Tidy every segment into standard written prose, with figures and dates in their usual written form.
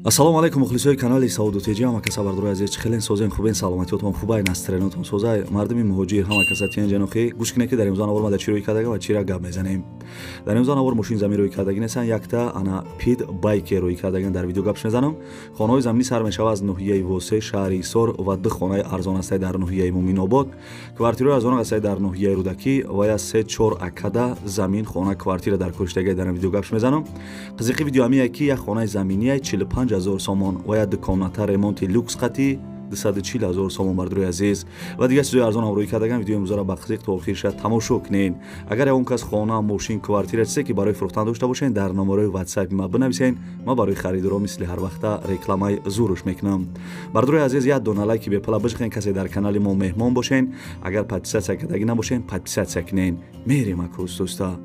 ассалому алайкум мухлисои канали Сауду Теҷи. ҳама каса бардурои азиз чихелен созен хубен саломатиётон хубай настренотон созай мардуми муҳоҷир ҳама каса тиен ҷанохи гӯш кине ки дар имзон авор мада чӣ рӯй кардага ва чира гап мезанем. дар имзон авор мошин замин рӯй кардаги несан якта ана пид байке рӯй кардаган дар видео гапш мезанам. хонаҳои заминӣ сар мешава аз ноҳияи Восе шаҳри Исор ва ду хонаи арзон астаи дар ноҳияи Муминобод, квартираҳои арзон астаи дар ноҳияи Рӯдакӣ ва я 3-4 акада замин хона квартира дар кӯчдаги дар видео гапш мезанам. қизиқи видео амие ки як хонаи заминии 45,000 сомон ва як дуконата ремонти люкс қати 240,000 сомон бардурои азиз ва дигар чизои арзон ам рӯй кардаган видеои имрӯзаро ба қизиқ то охирша тамошо кунед. агар ягон кас хона мошин квартира чизе ки барои фурӯхтан дошта бошен дар номерои WhatsApp ма бинависен. ма барои харидоро мисли ҳар вақта рекламаи зуруш мекунам. бардурои азиз як дона лайки бепала бижиқен касе дар канали мо меҳмон бошен. агар подписатсия кардаги набошен подписатсия кунен. мерем акрӯз дӯста.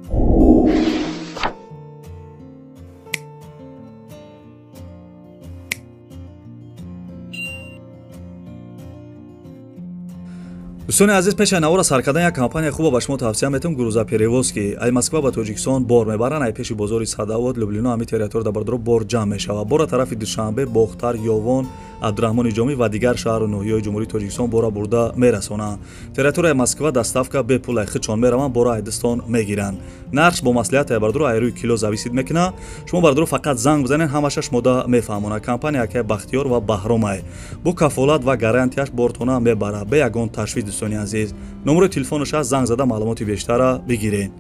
дӯстони азиз пешаи навора сар кардан як компания хуба ба шумо тавсия метавам грузоперевоз ки ай Москва ба Тоҷикистон бор мебаранд ай пеши бозори Садовод Люблино ами территория да бардуро бор ҷамъ мешава. бора тарафи Душанбе Бохтар Ёвон Абдурахмони Ҷомӣ ва дигар шаҳру ноҳияҳои ҷумҳурии Тоҷикистон бора бурда мерасонанд. территорияи Москва доставка бепул ай хичон мераванд бора ай Дистон мегиранд. нарх бо маслиҳати ай бардуро ай рӯи кило зависид мекунад. шумо бардуро фақат занг бизанед ҳамаша шумода мефаҳмонад. компания яке Бахтиёр ва Баҳром ай бо кафолат ва гарантияш бортона мебарад бе ягон ташвиш. дӯстони азиз номерои телефонаш аст, занг зада маълумоти бештара бигиред.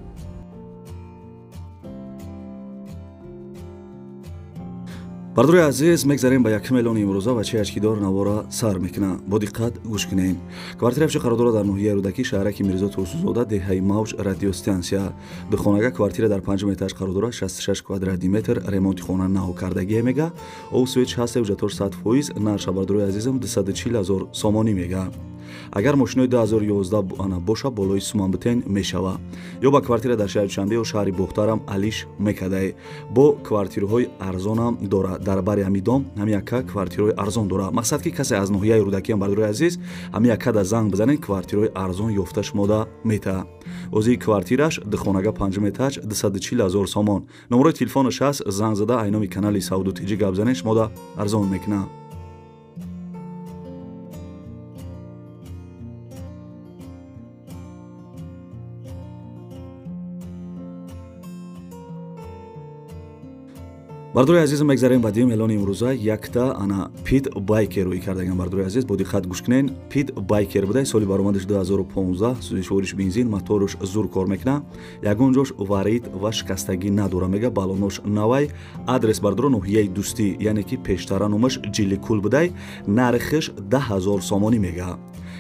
бардурои азиз мегзарем ба 1 миллиони имрӯза ва чиачкидор навора сар мекуна. бо диққат гӯш кунед. квартираи қарор дорад дар ноҳияи Рӯдакӣ шаҳраки Мирзо Турсузода деҳаи Мавҷ радиостансия. духонага квартира дар 5 этаж қарор дорад 66 квадратни метр ремонти хона нао кардагие мега. овсвеч ҳаст ҷатор 100%. нарша бардурои азизам 240,000 сомонӣ мега. агар мошинои 2011 ана боша болои суман битен мешава. ё ба квартира дар шаҳри Душанбе ё шаҳри Бохтарам алиш мекадай. бо квартираҳои арзонам дора. дар бари амидом ҳами яка квартираҳои арзон дора. мақсад ки касе аз ноҳияи Рӯдакӣ бардурои азиз ҳами якада занг бизанед квартираҳои арзон ёфта шумода мета. озии квартираш духонага 5 этаж 240,000 сомон. номерои телефонаш аст, занг зада ай номи канали Сауду Теҷи гап бизанед шумода арзон мекуна. бардурои азизам мегзарем ба 2 миллиони имрӯза якта ана пид байкер рӯй кардаган. бардурои азиз бо диққат гӯш кунен. пид байкер буда соли баромадаш 2015 сӯзишвориш бензин моторуш зур кор мекуна. ягон ҷош варид ва шикастагӣ надора мега. балонош навай. адрес бардуро ноҳияи Дӯстӣ яъне ки пештара номаш Ҷилликул будай. нархиш 10,000 сомонӣ мега.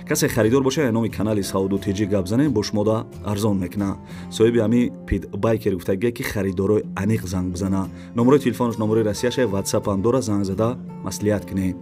касе харидор боша я номи канали Сауду Теҷи гап занед бо шумода арзон мекуна. соҳиби ами пид байкер гуфтагие ки харидорои аниқ занг бизана. номерои телефонаш номерои расияша WhatsApp ам дора, занг зада маслиҳат кунед.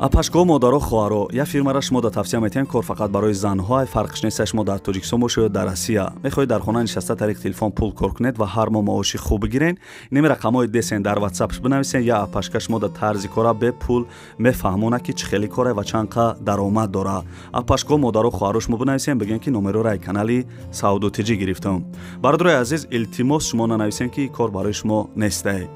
апашгоҳ модаро хоҳаро як фирмара шумо да тавсия метиҳем кор фақат барои занҳо фарқиш неста шумо дар Тоҷикистон бошед ё дар Россия мехоҳед дар хона нишаста тариқи телефон пул кор кунед ва ҳар моҳ маоши хуб бигирен. инами рақамҳои десен дар WhatsApp бинависен я апашка шумо да тарзи кора бе пул мефаҳмонад ки чӣ хели кора ва чанд қа даромад дора. апашгоҳ модаро хоҳаро шумо бинависен бигӯед ки номероро ай канали Сауду Теҷи гирифтам. бародарои азиз илтимос шумо нанависен ки кор барои шумо нестай.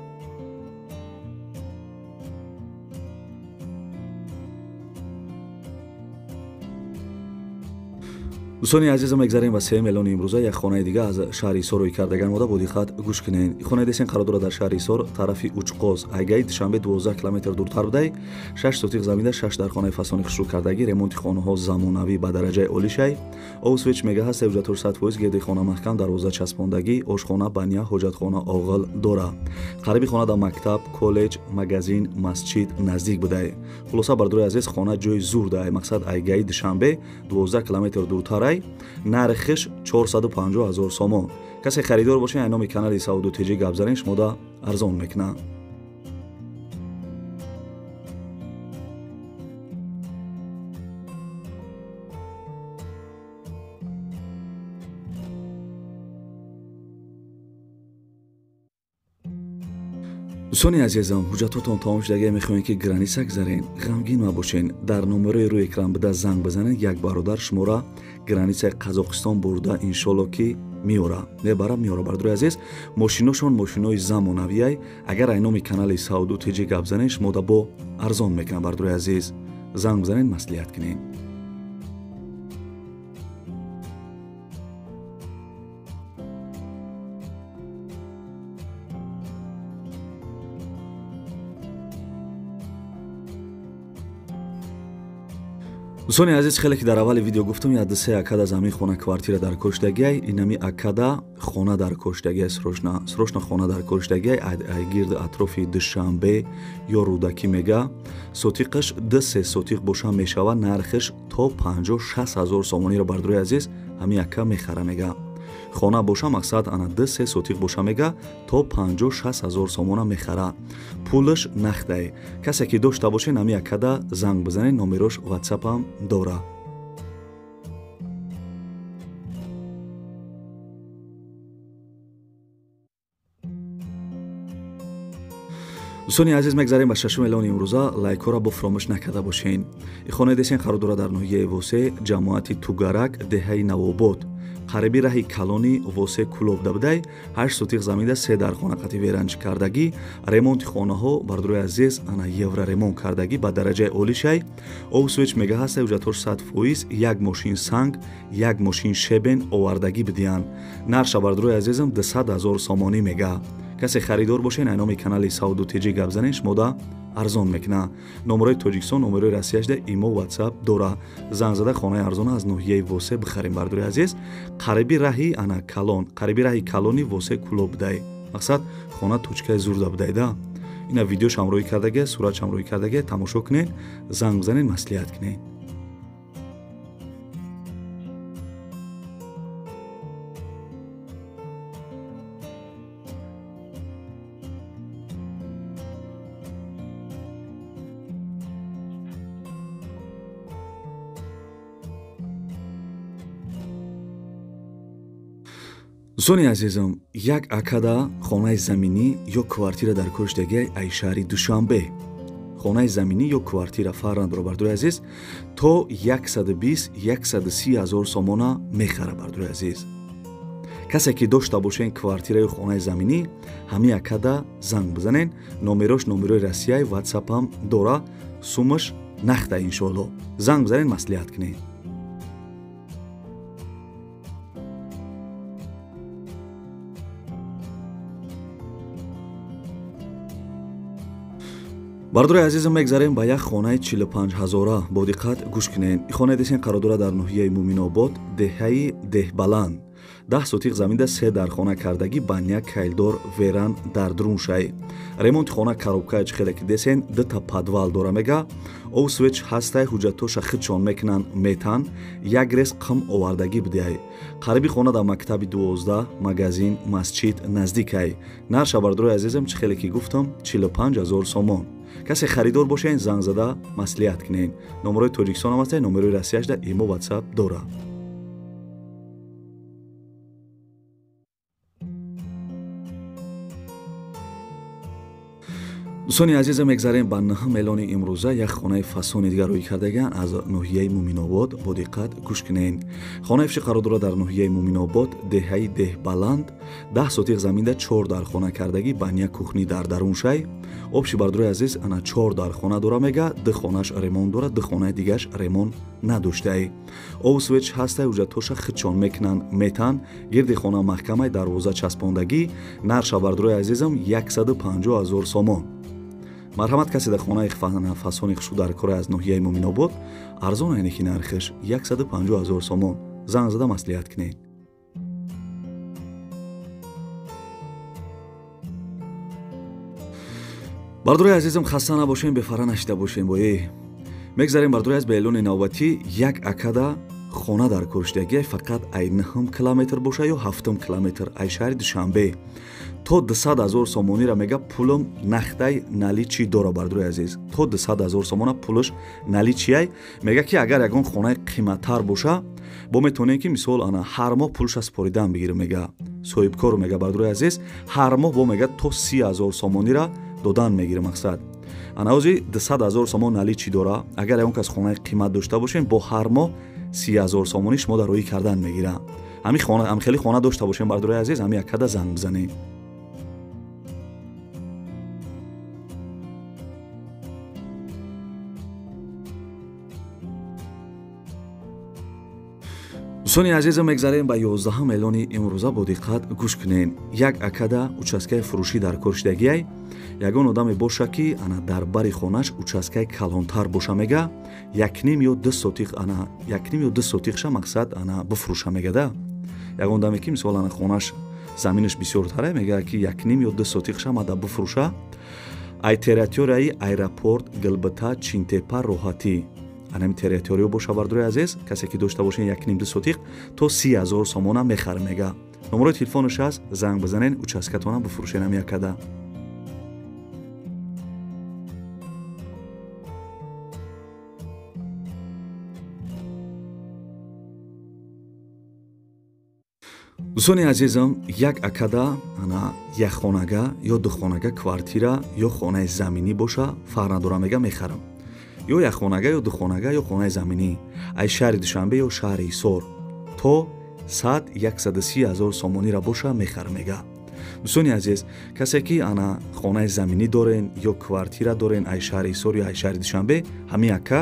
дӯстони азизам мегзарем ба 3 миллиони имрӯза як хонаи дига аз шаҳри Исор рӯй кардаган мода бо диққат гӯш кунед. хонаи десен қарор дорад дар шаҳри Исор тарафи Учқоз айгаи Душанбе 12 километр дуртар будай. 6 сотиқ заминда 6 дар хонаи фасони хушрӯ кардагӣ ремонти хонаҳо замонавӣ ба дараҷаи олишай. овсвеч мега ҳаст ҷатор 100%. гирди хона маҳкам дарвоза часпондагӣ ошхона баня ҳоҷатхона оғил дора. қариби хона да мактаб коллеҷ магазин масҷид наздик будай. хулоса бардурои азиз хона ҷои зур дай. мақсад айгаи Душанбе 12 километр дуртар нархиш 450,000 сомон. касе харидор боша ай номи канали Сауду Теҷи гап занед шумода арзон мекуна. دوستانی عزیزم حجتاتون تمام شده. اگه میخواین که گرانیسک گذارین غمگین مباشین، در نمره روی اکران بده زنگ بزنین. یک برادر شماره گرانیسک قزاقستان برده انشالله که میاره میاره. برادر عزیز ماشیناشون ماشینای زمانویه. اگر اینومی کانال سعودو تیجی گپ زنین شما دا با ارزان میکنه. برادر عزیز زنگ بزنین مصلحت کنین. دوستان عزیز خیلی که در اول ویدیو گفتم یاد سه اکادا زمین خونه کوارتیر در کشتگی اینمی اکادا خونه در کشتگی سروشنا خونه در کشتگی گرد اطراف دوشنبه یا رودکی میگه سوتیقش سه سوتیق بوشا میشوه. نرخش تا 50-60 هزار سومانی را بردروی عزیز همی اکا میخره میگه. خانه باشه مقصد انا سه سوتیق باشه میگه تا 50-60 هزار سومانه میخره. پولش نخته. کسی که داشته باشه نمی اکادا زنگ بزنین. نمرش واتساپ هم داره. دوستانی عزیز مگذاریم به ششم اعلان امروزه لایک را با فراموش نکرده باشین. خانه دستین خرودورا در ناحیه واسه جماعت توگارک دهه نواباد قریبی راهی کلونی واسه کلوب دبدای 8 سوتیق زمین 3 در خانه قطعی ویرانج کردگی ремонт خانه‌ها бардруи азиз ана евро ремонт кардагӣ ба дараҷаи олӣ шай. овсвич мега ҳаста уҷатор 100%. як мошин санг, як мошин шебен овардагӣ бидиян. нарша бардруи азизам 200 000 сомонӣ мега. касе харидор бошен айноми канали Сауду Тиҷи гап занен шумода арзон мекна. номерои Тоҷикистон, номерои Россияшда имо WhatsApp дора. занг зада хонаи арзона аз ноҳияи Восе бихарем бардруи азиз. қариби раҳи ана Калон, қариби раҳи Калони Восе кулоб дай. мақсад хона точкаи зурда бидайда. ина видеош ҳамроҳӣ кардаге, суратш ҳамроҳӣ кардаге тамошо кунед, занг бизанед, маслиҳат кунед. دوستانی عزیزم یک اکادا خانه زمینی یا کوارتیر در کشتگی ای شهری دوشنبه. خانه زمینی یا کوارتیر فرند رو بردوی عزیز تا 120-130 هزار سومانه میخره بردوی عزیز. کسی که داشته باشین کوارتیر یا خانه زمینی همی اکادا زنگ بزنین. نمرش نمره رسیه واتساپ هم داره. سومش نخته انشالله. زنگ بزنین مصلحت کنین. бардури азизам мегзарем ба як хонаи 45 ҳазора. бо диққат гӯш кунед. ин хона десен қарор дорад дар ноҳияи Муминобод деҳаи деҳбаланд. 10 сотиқ заминда 3 дар хона кардагӣ баня кайлдор веран дар друншай. ремонти хона коробкаич хеле ки десен дута подвал дора мега. овсвеч ҳастай ҳуҷҷатоша хидшон мекунанд метан. як рез қим овардагӣ бидиай. қариби хона дар мактаби 12 магазин масҷид наздикай. нарша бардури азизам чӣ хеле ки гуфтам 45 000 сомон. касе харидор бошен занг зада маслиҳат кунед. номерои Тоҷикистон ҳам ҳастанд, номерои Россияшда имо WhatsApp дора. دوستانی عزیز مگذاریم به نهم اعلان امروزه یک خانه فسون دیگر روی کردگان از ناحیه مومین‌آباد. با دقت گوش کنین. خانه افشی قرار دارد در ناحیه مومین‌آباد دهه‌ای دهبلند. 10 سوتیق زمینده 4 در خانه کردگی بانیا کوخنی در درون شای. обши бардури азиз ана 4 дар хона дора мега. ду хонаш ремонт дорад, ду хонаи дигааш ремонт надоштаи. овсвеч ҳастай уҷатоша хидшон мекунанд метан. гирди хона маҳкамаи дарвоза часпондагӣ. нарша бардури азизам 150 000 сомон. марҳамат касе дар хонаи фасони хушуд дар кори аз ноҳияи Муминобод арзон айне ки нархиш 150 000 сомон. занг зада маслиҳат кунед. бардури азизам хаста набошем, бефара нашида бошем. бои мегзарем бардури аз ба эълони навбатӣ. як акада хона дар кӯриштагӣ фақат ай 9 километр боша ё 7 километр ай шаҳри Душанбе то 200 000 сомонира мега. пулам нахтай наличӣ дора бардури азиз. то 200 000 сомона пулаш наличияй мега ки агар ягон хонаи қиматтар боша бо метавонем ки мисол ана ҳар моҳ пулша споридан бигирем мега. соҳибкор мега бардури азиз ҳар моҳ бо мега то 30 000 сомонира додан мегирад мақсад анаузи 200,000 сомон нали чӣ дора агар ягон кас хонаи қимат дошта бошем бо ҳар моҳ 30,000 сомонӣ шумо дароӣ кардан мегирад ҳамин хеле хона дошта бошем бардорои азиз ҳамин яккада занг бизанем. дӯстони азизам мегзарем ба 11 эълони имрӯза бо диққат гӯш кунед. Як акада участкаи фурӯшӣ дар кор шудагиай ягон одаме боша ки ана дар бари хонаш участкаи калонтар боша мега 1.5 ё 2 сотиқ ана 1.5 ё 2 сотиқша мақсад ана бифурӯша мегада. Ягон одаме ки мисол ана хонаш заминаш бисёртаре мега ки 1.5 ё 2 сотиқша мада бифурӯша ай территорияи аэропорт Гилбита Чинтепа роҳатӣ анами территория боша бардорои азиз касе ки дошта бошен 1.5 сотиқ то 30,000 сомона мехар мега. номерои телефонаш аст занг бизанен участкатона бифурӯшен ҳам якада. дӯстони азизам як акада ана якхонага ё духонага квартира ё хонаи заминӣ боша фарқ надора мега мехарам ё якхонага ё духонага ё хонаи заминӣ ай шаҳри Душанбе ё шаҳри Ҳисор то 100-130,000 сомонира боша мехар мега. дӯстони азиз касе ки ана хонаи заминӣ дорен ё квартира дорен ай шаҳри Ҳисор ё ай шаҳри Душанбе ҳамин яка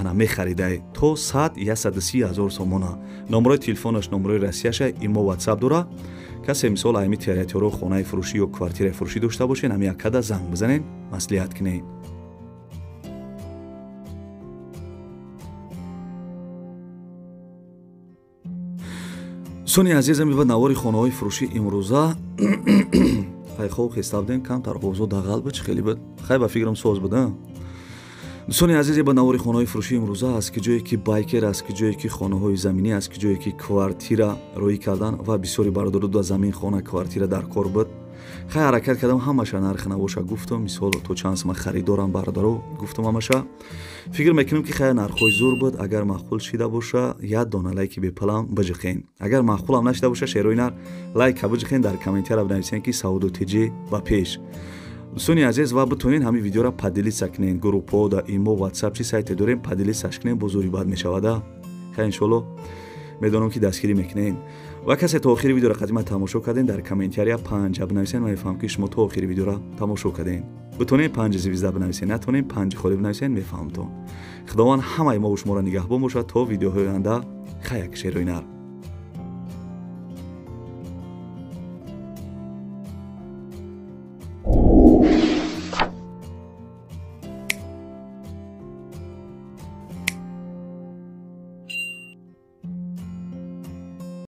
ана мехаридай то 100-130,000 сомона. номерои телефонаш номерои расияша имо ватсап дора касе мисол айми территория хонаи фурӯшӣ ё квартираи фурӯшӣ дошта бошен ҳамин якада занг бизанен маслиҳат кунед. дӯстони азизам ба навори хонаҳои фурӯшӣ имрӯза хайхо хистабдем камтар овозо дағал бич хеле бад хай ба фикрам соз буда. дӯстони азизе ба навори хонаҳои фурӯшии имрӯза аст ки ҷое ки байкер аст ки ҷое ки хонаҳои заминӣ аст ки ҷое ки квартира роӣ кардан ва бисёри бародару да замин хона квартира дар кор буд хай ҳаракат кардам ҳамаша нарх навоша гуфтам мисол то чанд сма харидорам бародару гуфтам ҳамаша фикр мекунам ки хай нархҳои зур буд агар маъқул шида боша як дона лайки беплам биҷиқен агар маъқулам нашида боша шерои нар лайка биҷиқен дар комментария бинависен ки Сауду Тиҷи ба пеш. дӯстони азиз ва битонен ҳамин видеоро падилиса кунен группаҳо да имо ватсап чи сайте дорем падилисаш кунен бо зури бад мешавада хай иншоалло медонам ки дастгирӣ мекунен ва касе то охири видеоро қадима тамошо карден дар комментария 5 бинависен ва мефаҳмам ки шумо то охири видеоро тамошо карден битонен 5 звезда бинависен натонен 5 холи бинависен мефаҳмам то худованд ҳамаи мо шуморо нигаҳбон бошад то видеоҳои оянда хай як шерои нар.